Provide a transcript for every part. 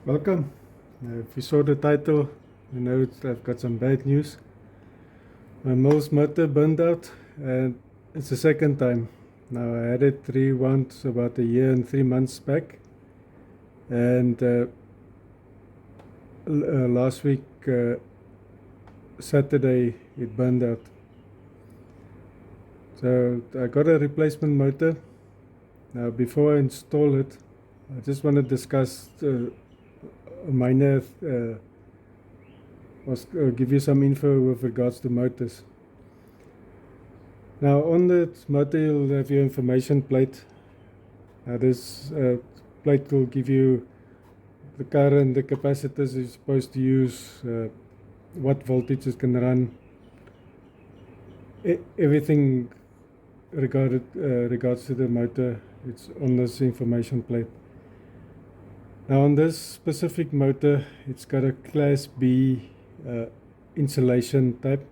Welcome. If you saw the title, you know I've got some bad news. My Mills motor burned out, and it's the second time. Now I had it rewound about a year and 3 months back, and last week Saturday it burned out. So I got a replacement motor. Now before I install it, I just want to discuss a minor give you some info with regards to motors. Now on the motor you'll have your information plate. Now this plate will give you the current, the capacitors you're supposed to use, what voltage it can run, everything regards to the motor. It's on this information plate. Now on this specific motor, it's got a Class B insulation type.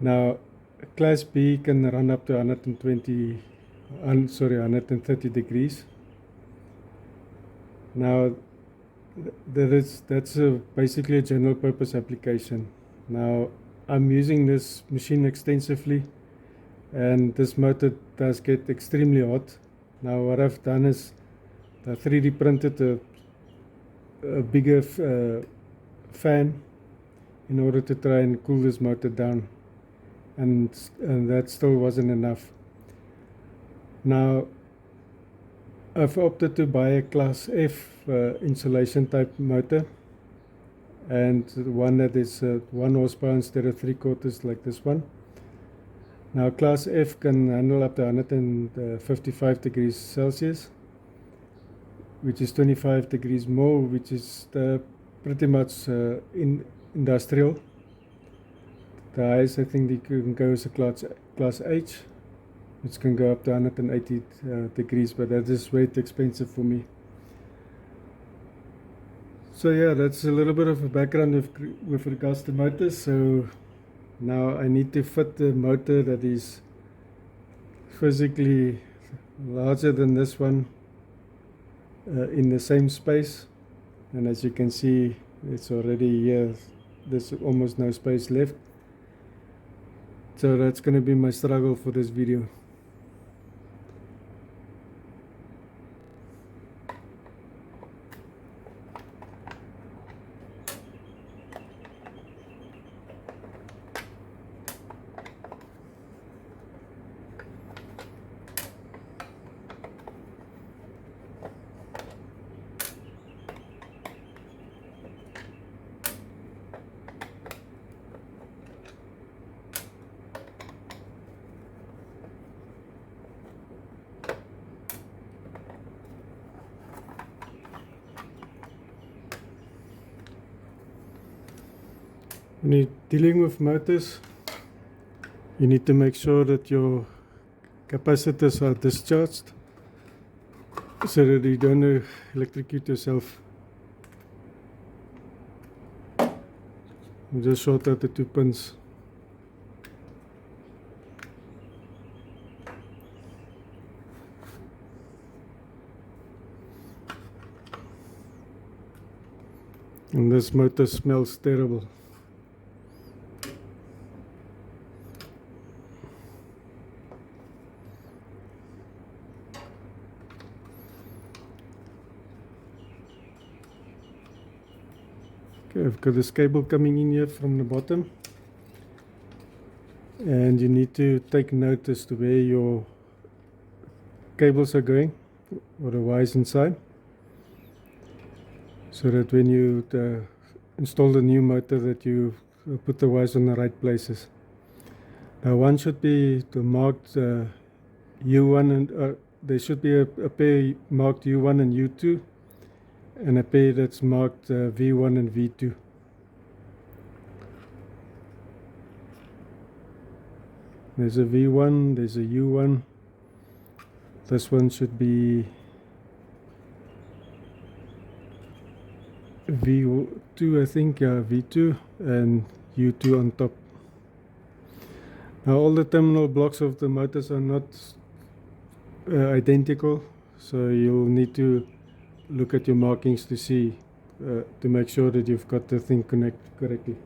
Now Class B can run up to 130 degrees. Now that's basically a general purpose application. Now I'm using this machine extensively, and this motor does get extremely hot. Now what I've done is I 3D printed a bigger fan in order to try and cool this motor down, and that still wasn't enough. Now I've opted to buy a Class F insulation type motor, and one that is 1 horsepower instead of 3/4 like this one. Now Class F can handle up to 155 degrees Celsius, which is 25 degrees more, which is pretty much industrial. The highest I think they can go is a Class H, which can go up to 180 degrees, but that is way too expensive for me. So yeah, that's a little bit of a background with regards to motors. So now I need to fit the motor that is physically larger than this one in the same space, and as you can see, it's already here. There's almost no space left, so that's going to be my struggle for this video. When you're dealing with motors, you need to make sure that your capacitors are discharged so that you don't electrocute yourself. You just short out the 2 pins. And this motor smells terrible. Okay, I've got this cable coming in here from the bottom, and you need to take note as to where your cables are going, or the wires inside, so that when you install the new motor that you put the wires on the right places. Now one should be marked U1, and there should be a pair marked U1 and U2, and a pair that's marked V1 and V2. There's a V1, there's a U1. This one should be V2, I think, yeah, V2, and U2 on top. Now all the terminal blocks of the motors are not identical, so you'll need to look at your markings to see, to make sure that you've got the thing connected correctly.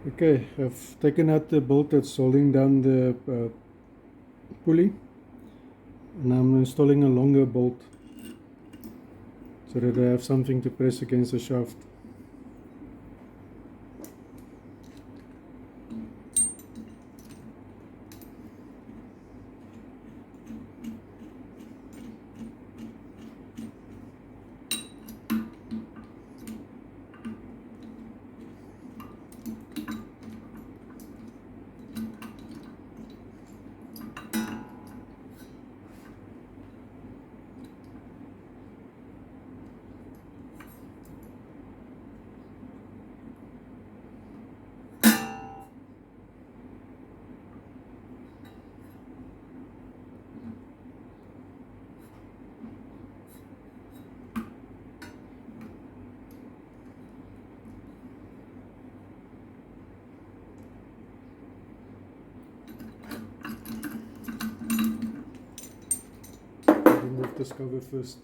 Okay, I've taken out the bolt that's holding down the pulley, and I'm installing a longer bolt so that I have something to press against the shaft. Remove this cover first.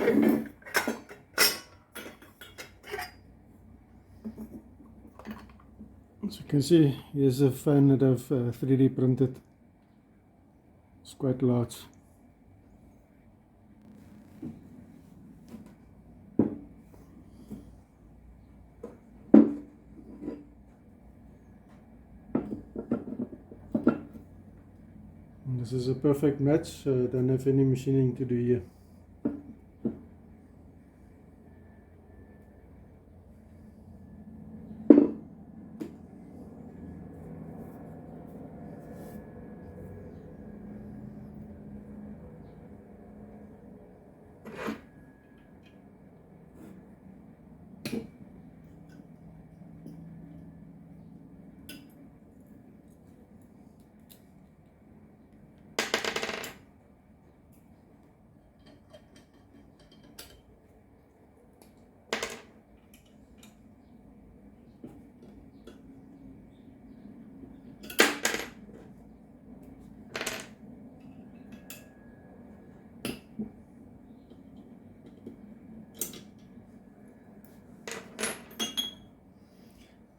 As you can see, here's a fan that I've 3D printed. It's quite large. And this is a perfect match, so I don't have any machining to do here.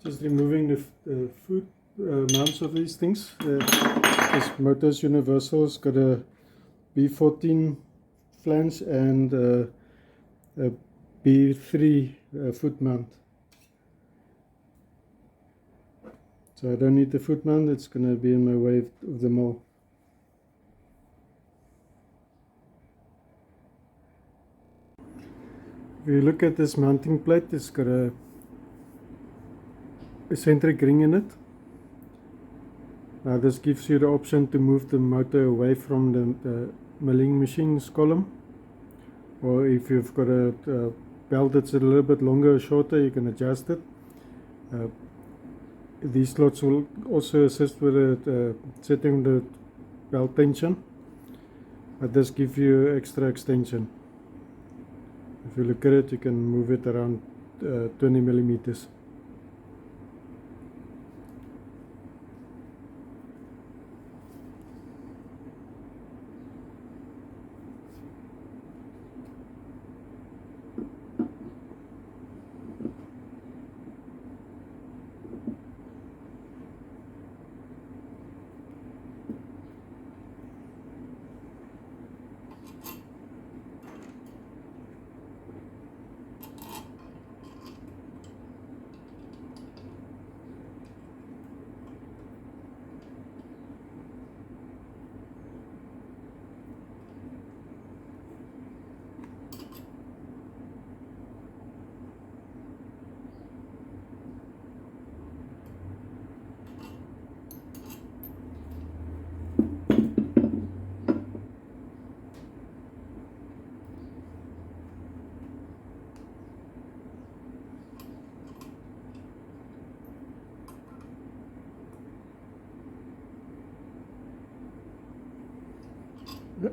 Just removing the foot mounts of these things. This motor is universal. It's got a B14 flange and a B3 foot mount. So I don't need the foot mount, it's going to be in my way of the mill. If you look at this mounting plate, it's got a eccentric ring in it. Now this gives you the option to move the motor away from the milling machine's column, or if you've got a belt that's a little bit longer or shorter, you can adjust it. These slots will also assist with setting the belt tension, but this gives you extra extension. If you look at it, you can move it around 20 millimeters.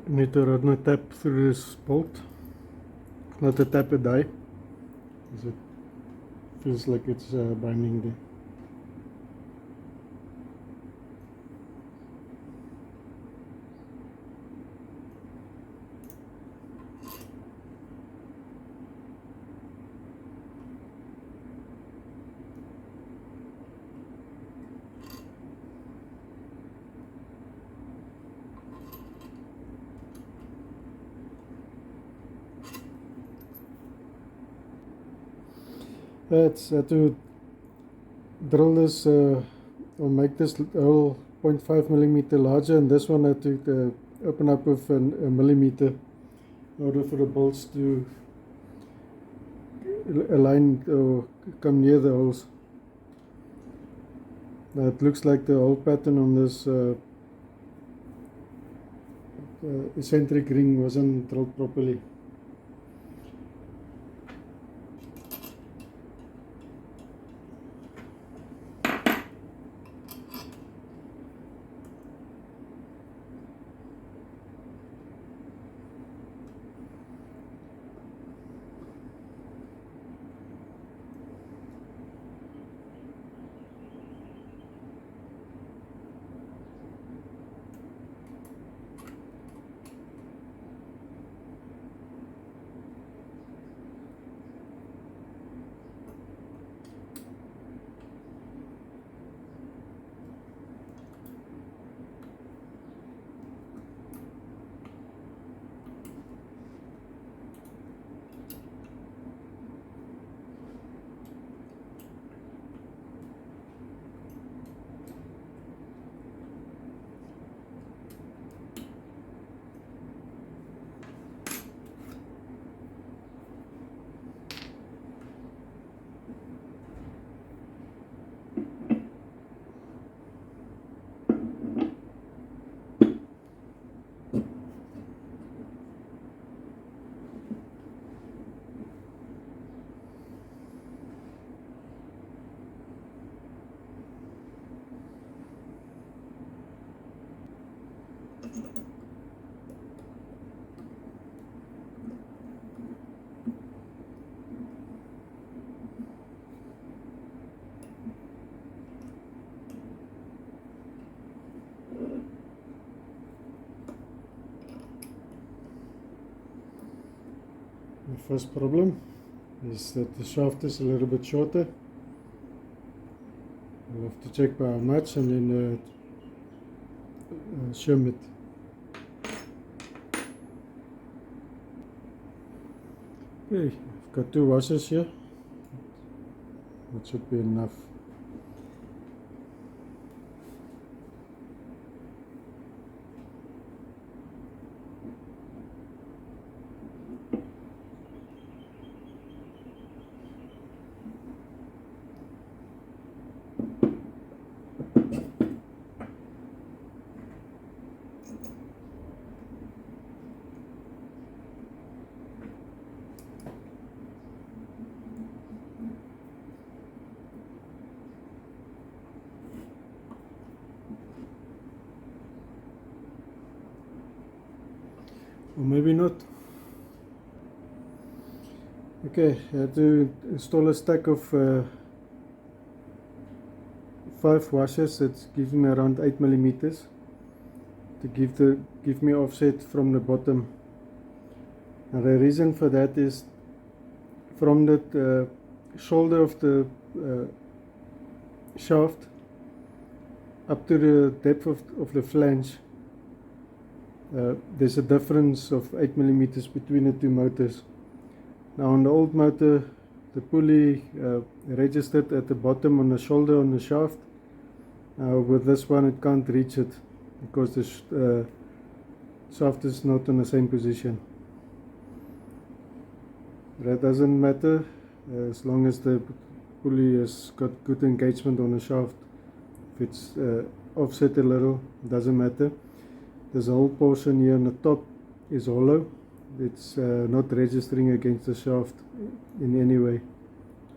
Need to run a tap through this bolt, not a tap a die, because it feels like it's binding there. It's to drill this or make this hole 0.5 millimeter larger, and this one I had to open up with a millimeter in order for the bolts to align or come near the holes. Now it looks like the hole pattern on this eccentric ring wasn't drilled properly. The first problem is that the shaft is a little bit shorter. I'll have to check by how much and then shim it. Okay, I've got 2 washers here. That should be enough. Or maybe not. Okay, I had to install a stack of 5 washers. That gives me around 8 millimeters to give me offset from the bottom. Now the reason for that is from the shoulder of the shaft up to the depth of the flange. There's a difference of 8 millimeters between the 2 motors. Now on the old motor, the pulley registered at the bottom on the shoulder on the shaft. With this one it can't reach it because the shaft is not in the same position. That doesn't matter as long as the pulley has got good engagement on the shaft. If it's offset a little, it doesn't matter. This whole portion here on the top is hollow. It's not registering against the shaft in any way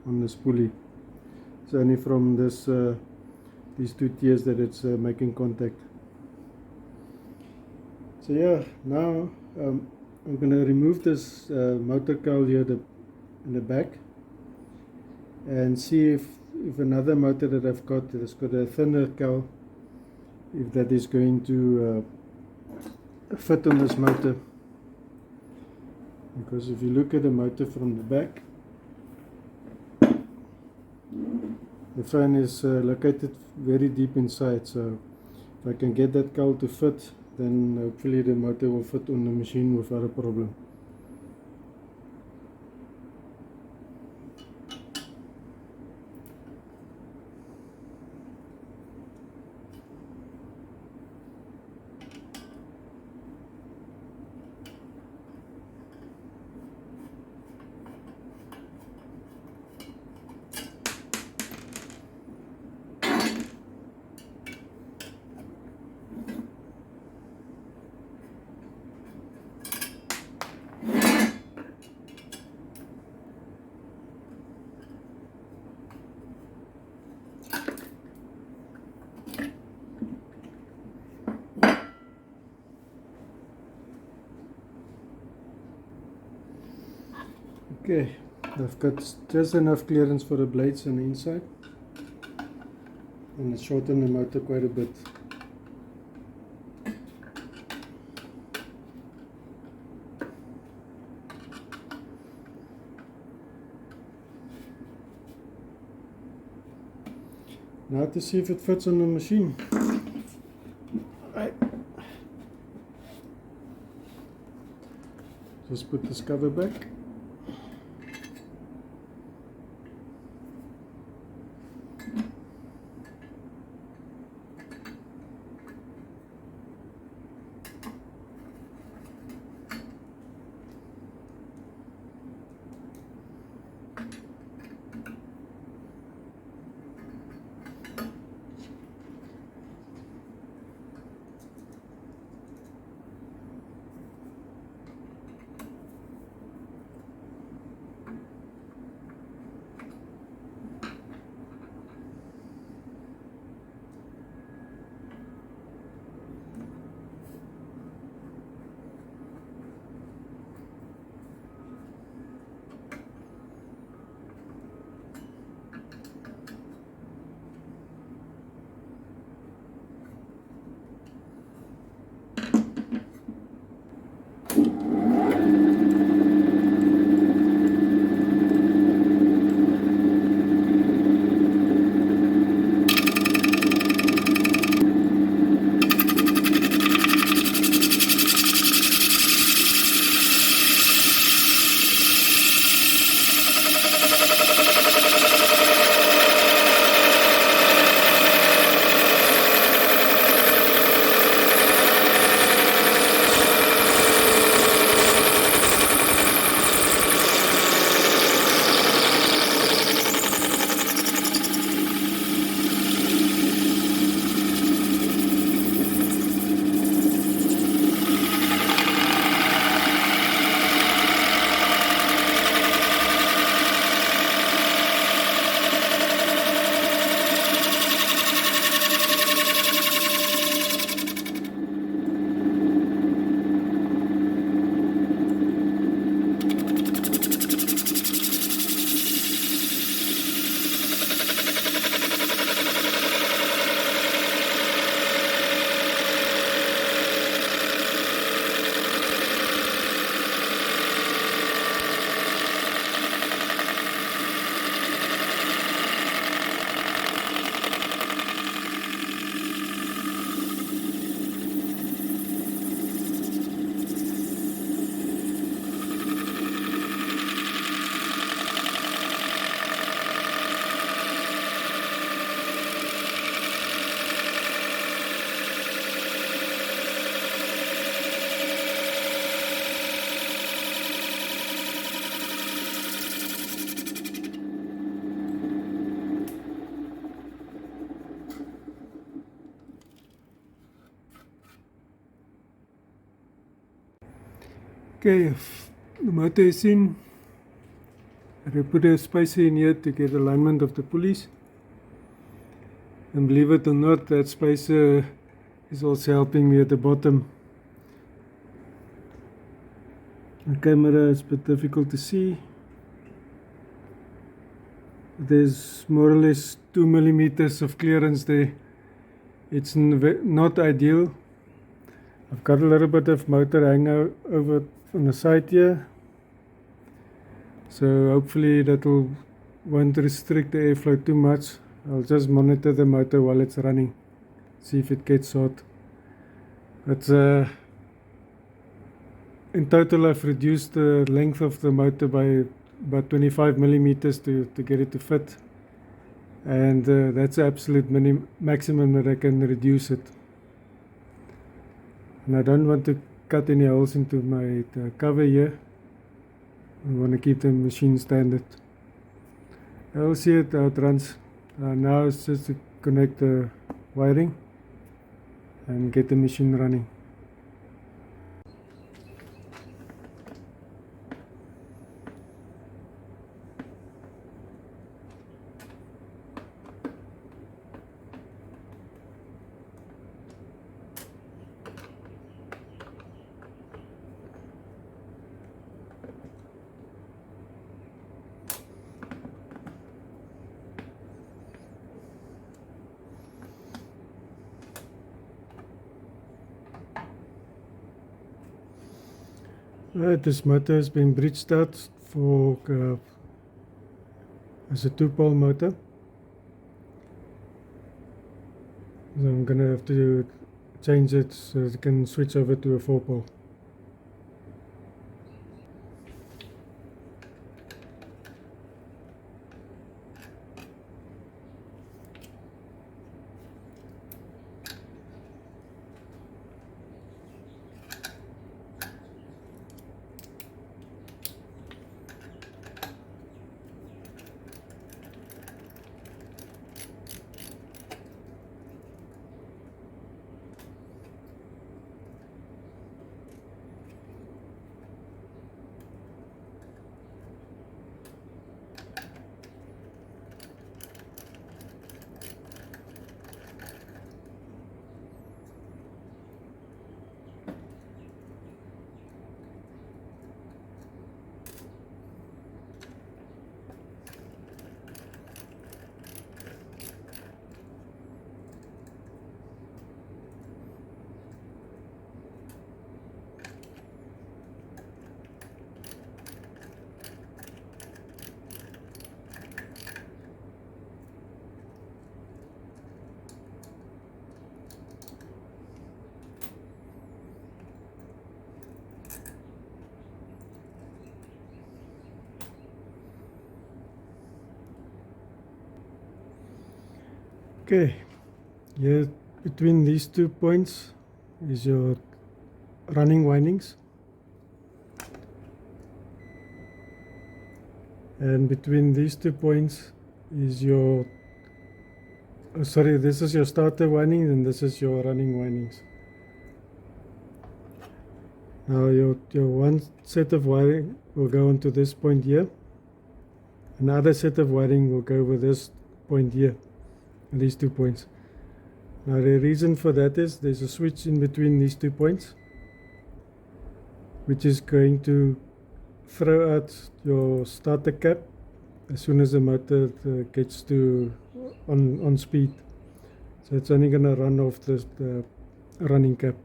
on this pulley. It's only from these 2 tiers that it's making contact. So yeah, now I'm going to remove this motor cowl here in the back and see if another motor that I've got that has got a thinner cowl, if that is going to fit on this motor. Because if you look at the motor from the back, the fan is located very deep inside, so if I can get that cowl to fit, then hopefully the motor will fit on the machine without a problem. Okay, I've got just enough clearance for the blades on the inside, and it's shortened the motor quite a bit. Now to see if it fits on the machine. Right. Just put this cover back. Okay, if the motor is in, I put a spacer in here to get alignment of the pulleys. And believe it or not, that spacer is also helping me at the bottom. The camera is a bit difficult to see. There's more or less 2 millimeters of clearance there. It's not ideal. I've got a little bit of motor hanging over on the side here, so hopefully that won't restrict the airflow too much. I'll just monitor the motor while it's running, see if it gets hot. But in total I've reduced the length of the motor by about 25 millimeters to get it to fit, and that's the absolute maximum that I can reduce it. And I don't want to cut any holes into the cover here. I want to keep the machine standard. I'll see it how it runs. Now it's just to connect the wiring and get the machine running. Right, this motor has been bridged out for as a 2-pole motor. So I'm gonna have to change it so it can switch over to a 4-pole. Okay, here between these 2 points is your running windings, and between these 2 points is your this is your starter windings and this is your running windings. Now your one set of wiring will go onto this point here, another set of wiring will go over this point here, these 2 points. Now the reason for that is there's a switch in between these 2 points which is going to throw out your starter cap as soon as the motor gets to on speed. So it's only going to run off the running cap.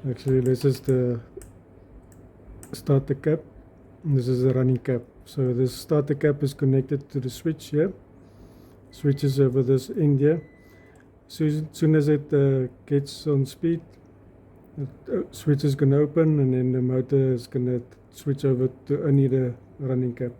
Actually, this is the starter cap and this is the running cap. So this starter cap is connected to the switch here. Switch is over this end here. So as soon as it gets on speed, the switch is going to open and then the motor is going to switch over to only the running cap.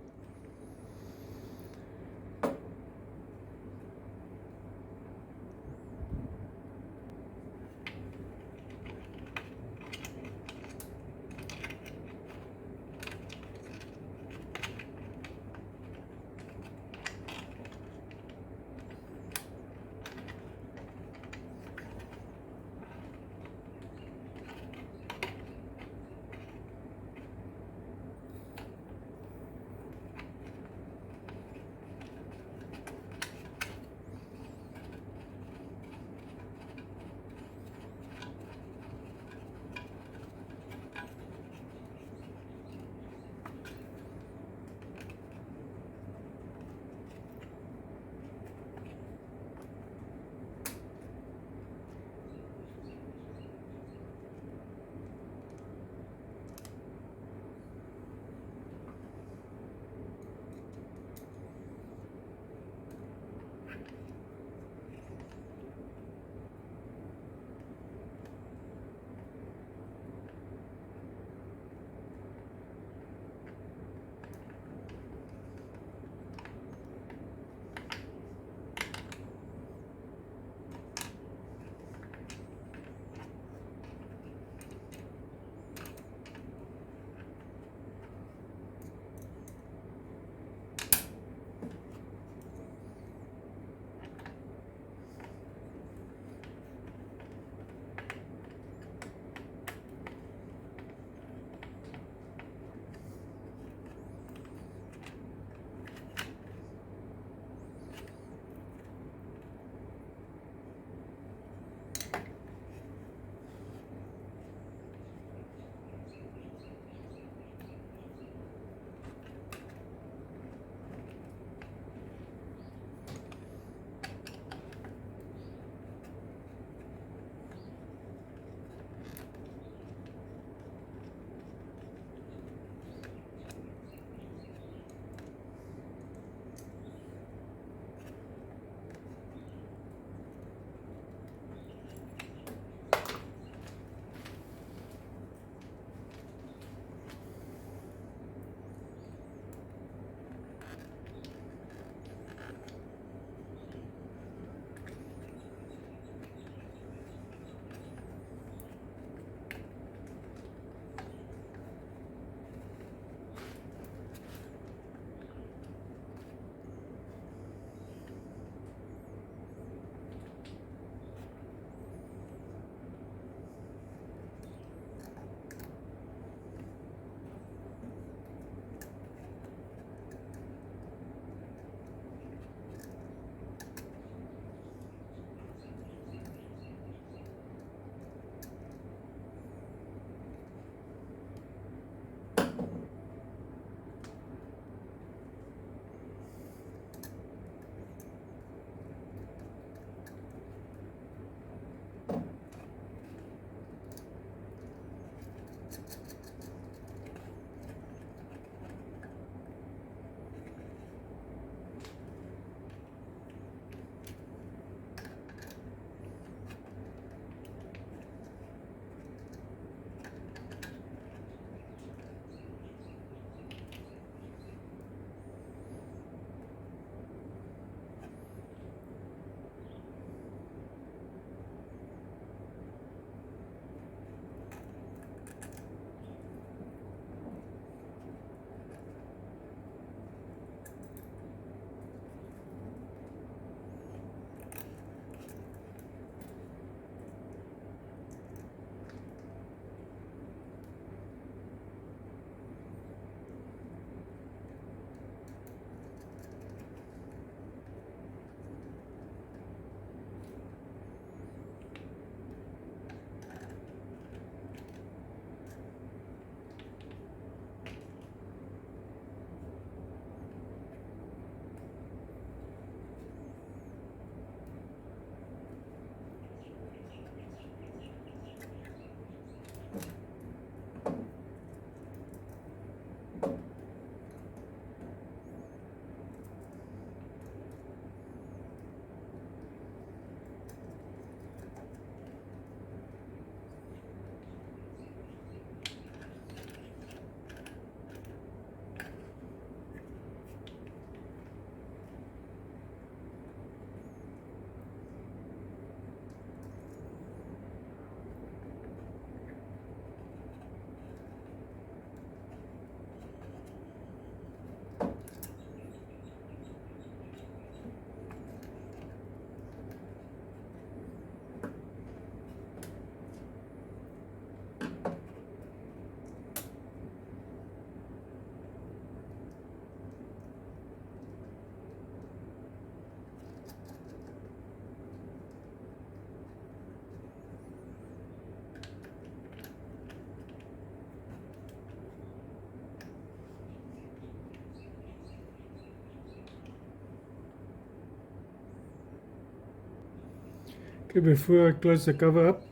Okay, before I close the cover up,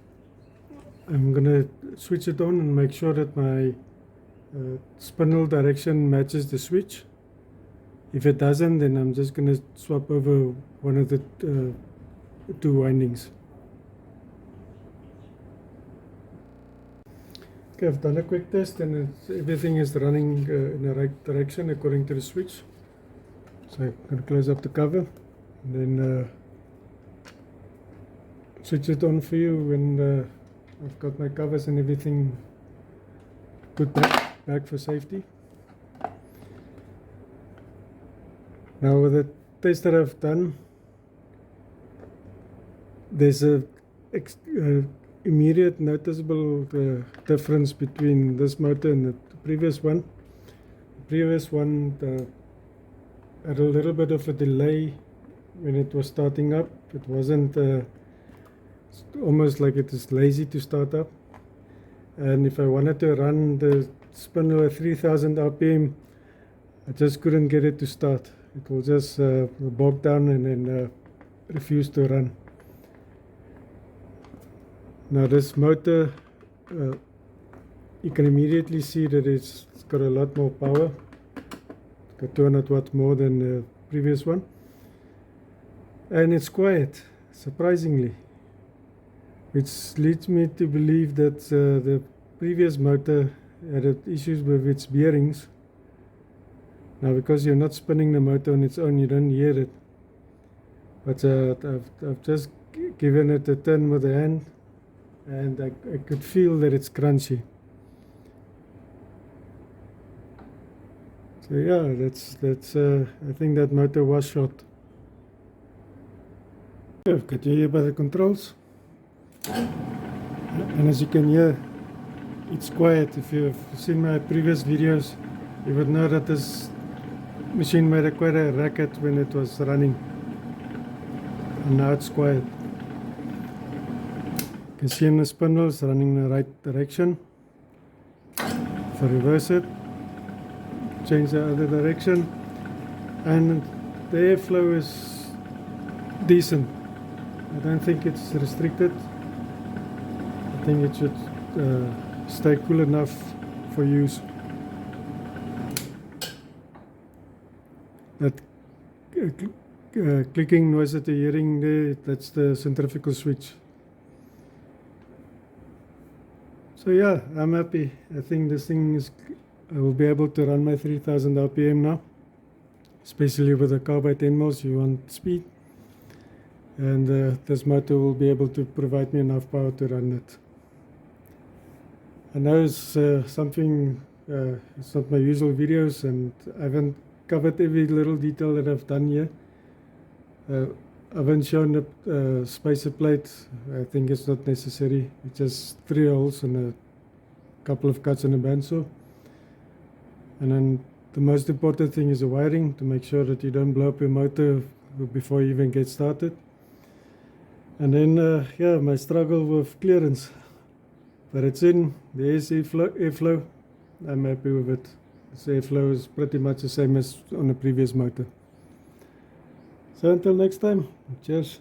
I'm gonna switch it on and make sure that my spindle direction matches the switch. If it doesn't, then I'm just gonna swap over one of the two windings. Okay, I've done a quick test and everything is running in the right direction according to the switch. So I'm going to close up the cover and then switch it on for you when I've got my covers and everything put back for safety. Now with the test that I've done, there's a immediate noticeable difference between this motor and the previous one. The previous one had a little bit of a delay when it was starting up. It wasn't almost like it is lazy to start up. And if I wanted to run the spindle at 3000 RPM, I just couldn't get it to start. It will just bog down and then refuse to run. Now this motor, you can immediately see that it's got a lot more power. It's got 200 watts more than the previous one. And it's quiet, surprisingly. Which leads me to believe that the previous motor had issues with its bearings. Now because you're not spinning the motor on its own, you don't hear it. But I've just given it a turn with the hand, and I could feel that it's crunchy. So yeah, that's I think that motor was shot. I've got you here by the controls, and as you can hear, it's quiet. If you've seen my previous videos, you would know that this machine made quite a racket when it was running, and now it's quiet. You can see the spindle is running in the right direction. If I reverse it, change the other direction, and the airflow is decent. I don't think it's restricted. I think it should stay cool enough for use. That clicking noise that you're hearing there, that's the centrifugal switch. So yeah, I'm happy. I think this thing I will be able to run my 3000 RPM now. Especially with a carbide 10 mils, you want speed. And this motor will be able to provide me enough power to run it. I know it's something, it's not my usual videos, and I haven't covered every little detail that I've done here. I haven't shown the spacer plate. I think it's not necessary. It's just 3 holes and a couple of cuts on a bandsaw. And then the most important thing is the wiring, to make sure that you don't blow up your motor before you even get started. And then yeah, my struggle with clearance, but it's in. There is airflow. I'm happy with it. This airflow is pretty much the same as on the previous motor. So until next time, cheers.